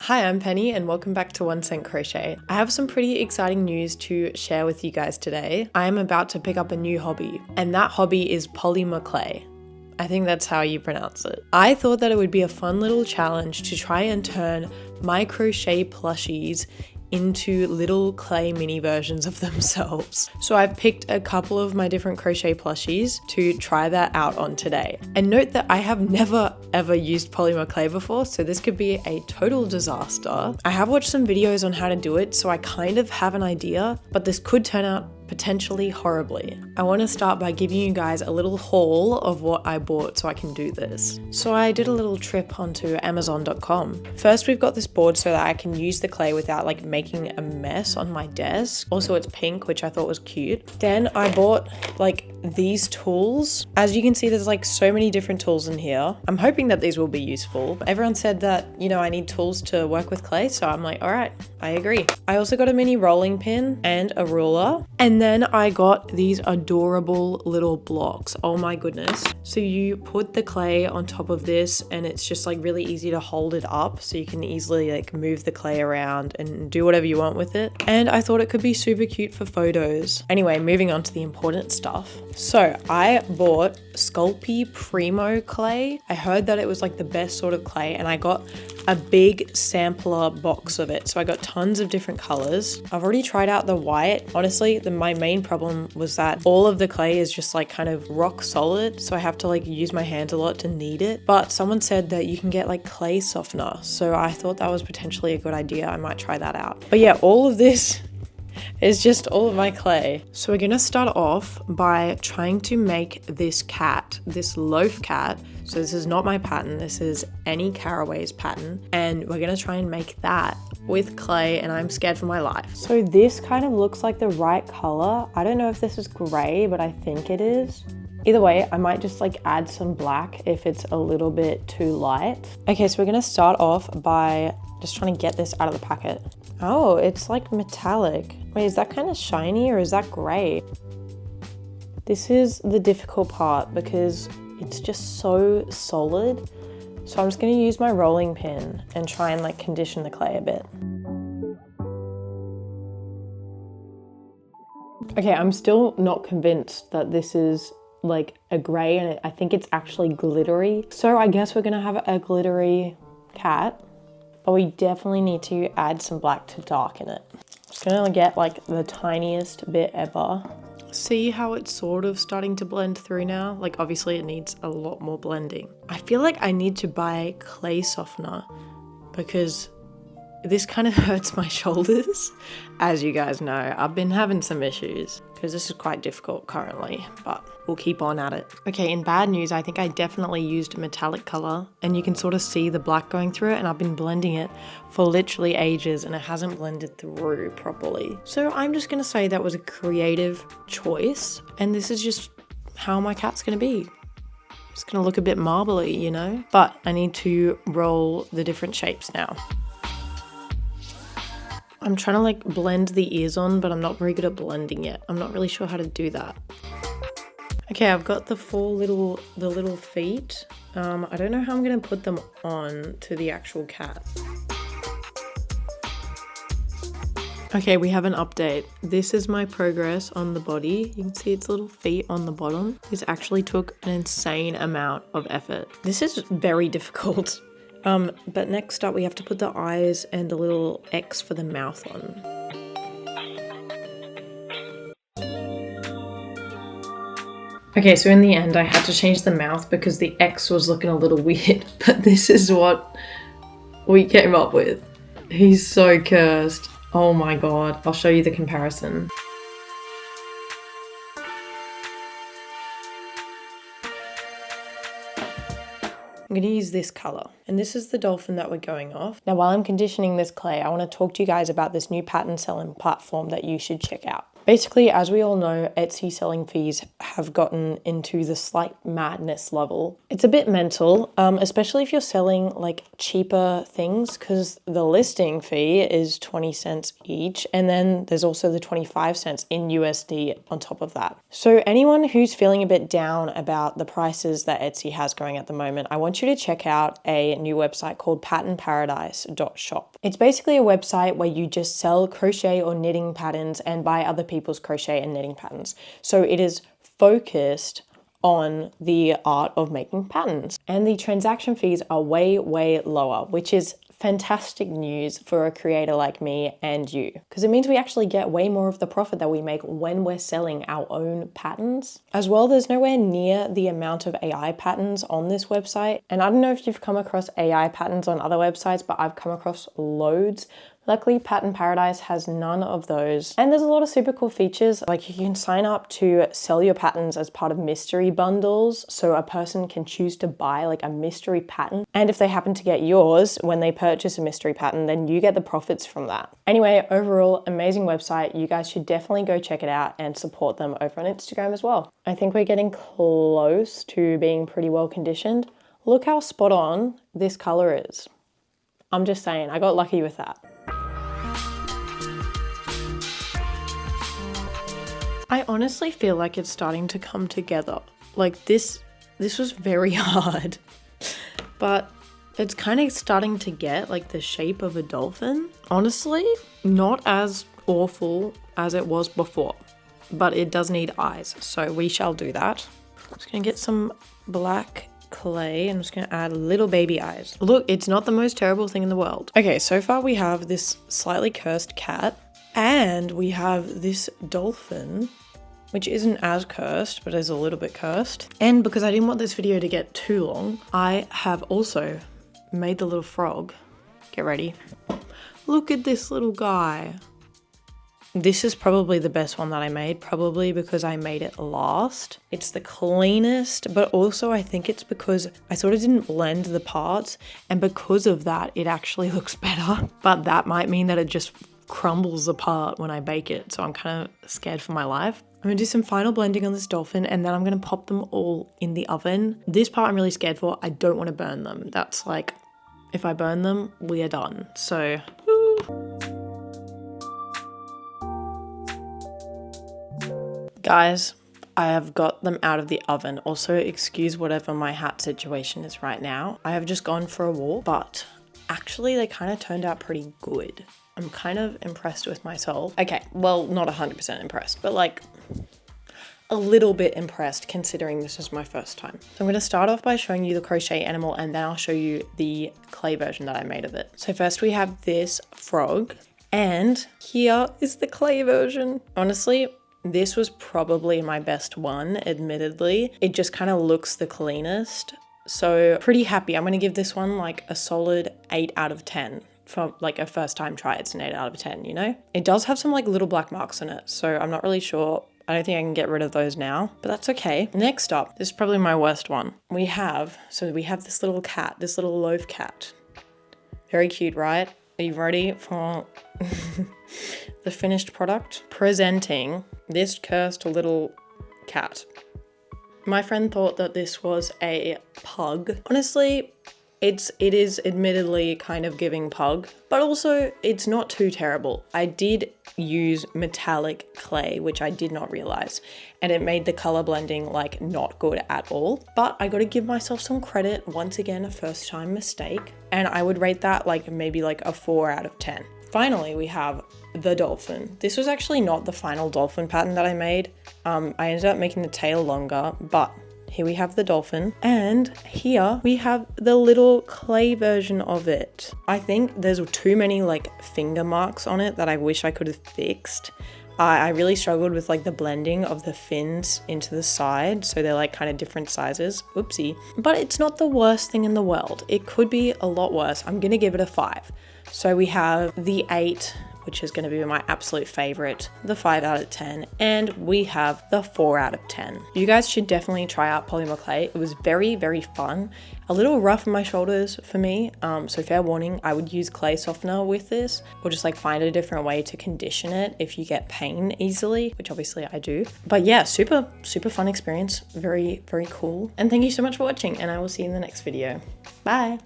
Hi, I'm Penny and welcome back to 1 Cent Crochet. I have some pretty exciting news to share with you guys today. I am about to pick up a new hobby, and that hobby is polymer clay. I think that's how you pronounce it. I thought that it would be a fun little challenge to try and turn my crochet plushies into little clay mini versions of themselves. So I've picked a couple of my different crochet plushies to try that out on today. And note that I have never ever used polymer clay before, so this could be a total disaster. I have watched some videos on how to do it, so I kind of have an idea, but this could turn out potentially horribly. I want to start by giving you guys a little haul of what I bought so I can do this. So I did a little trip onto Amazon.com. First, we've got this board so that I can use the clay without like making a mess on my desk. Also, it's pink, which I thought was cute. Then I bought like these tools. As you can see, there's like so many different tools in here. I'm hoping that these will be useful. Everyone said that, I need tools to work with clay, so I'm like, all right, I agree. I also got a mini rolling pin and a ruler. And then I got these adorable little blocks. Oh my goodness. So you put the clay on top of this and it's just like really easy to hold it up so you can easily like move the clay around and do whatever you want with it. And I thought it could be super cute for photos. Anyway, moving on to the important stuff. So I bought Sculpey Primo clay. I heard that it was like the best sort of clay and I got a big sampler box of it. So I got tons of different colors. I've already tried out the white. Honestly, my main problem was that all of the clay is just like kind of rock solid. So I have to like use my hands a lot to knead it. But someone said that you can get like clay softener. So I thought that was potentially a good idea. I might try that out. But yeah, all of this is just all of my clay. So we're gonna start off by trying to make this cat, this Loaf Cat. So this is not my pattern, this is Annie Carraway's pattern. And we're gonna try and make that with clay and I'm scared for my life. So this kind of looks like the right color. I don't know if this is gray, but I think it is. Either way, I might just like add some black if it's a little bit too light. Okay, so we're gonna start off by just trying to get this out of the packet. Oh, it's like metallic. Wait, is that kind of shiny or is that gray? This is the difficult part because it's just so solid. So I'm just gonna use my rolling pin and try and like condition the clay a bit. Okay, I'm still not convinced that this is like a gray and I think it's actually glittery. So I guess we're gonna have a glittery cat. But we definitely need to add some black to darken it. Just gonna get like the tiniest bit ever. See how it's sort of starting to blend through now? Like obviously it needs a lot more blending. I feel like I need to buy clay softener because this kind of hurts my shoulders. As you guys know, I've been having some issues because this is quite difficult currently, but we'll keep on at it. Okay, in bad news, I think I definitely used a metallic color and you can sort of see the black going through it and I've been blending it for literally ages and it hasn't blended through properly. So I'm just gonna say that was a creative choice and this is just how my cat's gonna be. It's gonna look a bit marbly, But I need to roll the different shapes now. I'm trying to like blend the ears on, but I'm not very good at blending yet. I'm not really sure how to do that. Okay, I've got the little feet. I don't know how I'm gonna put them on to the actual cat. Okay, we have an update. This is my progress on the body. You can see its little feet on the bottom. This actually took an insane amount of effort. This is very difficult. But next up we have to put the eyes and the little X for the mouth on. Okay, so in the end I had to change the mouth because the X was looking a little weird, but this is what we came up with. He's so cursed. Oh my god, I'll show you the comparison. I'm going to use this color and this is the dolphin that we're going off. Now while I'm conditioning this clay, I want to talk to you guys about this new pattern selling platform that you should check out. Basically, as we all know, Etsy selling fees have gotten into the slight madness level. It's a bit mental, especially if you're selling like cheaper things, because the listing fee is 20 cents each, and then there's also the 25 cents in USD on top of that. So anyone who's feeling a bit down about the prices that Etsy has going at the moment, I want you to check out a new website called patternparadise.shop. It's basically a website where you just sell crochet or knitting patterns and buy other people's crochet and knitting patterns. So it is focused on the art of making patterns. And the transaction fees are way, way lower, which is fantastic news for a creator like me and you, because it means we actually get way more of the profit that we make when we're selling our own patterns. As well, there's nowhere near the amount of AI patterns on this website. And I don't know if you've come across AI patterns on other websites, but I've come across loads. Luckily, Pattern Paradise has none of those. And there's a lot of super cool features, like you can sign up to sell your patterns as part of mystery bundles. So a person can choose to buy like a mystery pattern. And if they happen to get yours when they purchase a mystery pattern, then you get the profits from that. Anyway, overall, amazing website. You guys should definitely go check it out and support them over on Instagram as well. I think we're getting close to being pretty well conditioned. Look how spot on this color is. I'm just saying, I got lucky with that. I honestly feel like it's starting to come together. Like this was very hard, but it's kind of starting to get like the shape of a dolphin. Honestly, not as awful as it was before, but it does need eyes, so we shall do that. I'm just gonna get some black clay and I'm just gonna add little baby eyes. Look, it's not the most terrible thing in the world. Okay, so far we have this slightly cursed cat, and we have this dolphin, which isn't as cursed, but is a little bit cursed. And because I didn't want this video to get too long, I have also made the little frog. Get ready. Look at this little guy. This is probably the best one that I made, probably because I made it last. It's the cleanest, but also I think it's because I sort of didn't blend the parts, and because of that, it actually looks better. But that might mean that it just crumbles apart when I bake it, so I'm kind of scared for my life. I'm gonna do some final blending on this dolphin, and then I'm gonna pop them all in the oven. This part I'm really scared for. I don't want to burn them. That's like, if I burn them, we are done. So, guys, I have got them out of the oven. Also, excuse whatever my hat situation is right now. I have just gone for a walk, but actually they kind of turned out pretty good. I'm kind of impressed with myself. Okay, well, not 100% impressed, but like a little bit impressed considering this is my first time. So I'm gonna start off by showing you the crochet animal, and then I'll show you the clay version that I made of it. So first we have this frog, and here is the clay version. Honestly, this was probably my best one, admittedly. It just kind of looks the cleanest. So pretty happy. I'm gonna give this one like a solid 8 out of 10. For like a first time try, it's an 8 out of 10, you know? It does have some like little black marks on it, so I'm not really sure. I don't think I can get rid of those now, but that's okay. Next up, this is probably my worst one. We have this little cat, this little loaf cat. Very cute, right? Are you ready for the finished product? Presenting this cursed little cat. My friend thought that this was a pug. Honestly, it is admittedly kind of giving pug, but also it's not too terrible. I did use metallic clay, which I did not realize, and it made the color blending like not good at all. But I gotta give myself some credit, once again, a first time mistake. And I would rate that like maybe like a 4 out of 10. Finally, we have the dolphin. This was actually not the final dolphin pattern that I made. I ended up making the tail longer, but here we have the dolphin, and here we have the little clay version of it. I think there's too many like finger marks on it that I wish I could have fixed. I really struggled with like the blending of the fins into the side, so they're like kind of different sizes. Oopsie. But it's not the worst thing in the world. It could be a lot worse. I'm gonna give it a 5. So we have the 8, which is going to be my absolute favorite, the 5 out of 10, and we have the 4 out of 10. You guys should definitely try out Polymer clay. It was very, very fun. A little rough on my shoulders for me, so fair warning, I would use clay softener with this, or just like find a different way to condition it if you get pain easily, which obviously I do. But yeah, super fun experience, very, very cool. And thank you so much for watching, and I will see you in the next video. Bye.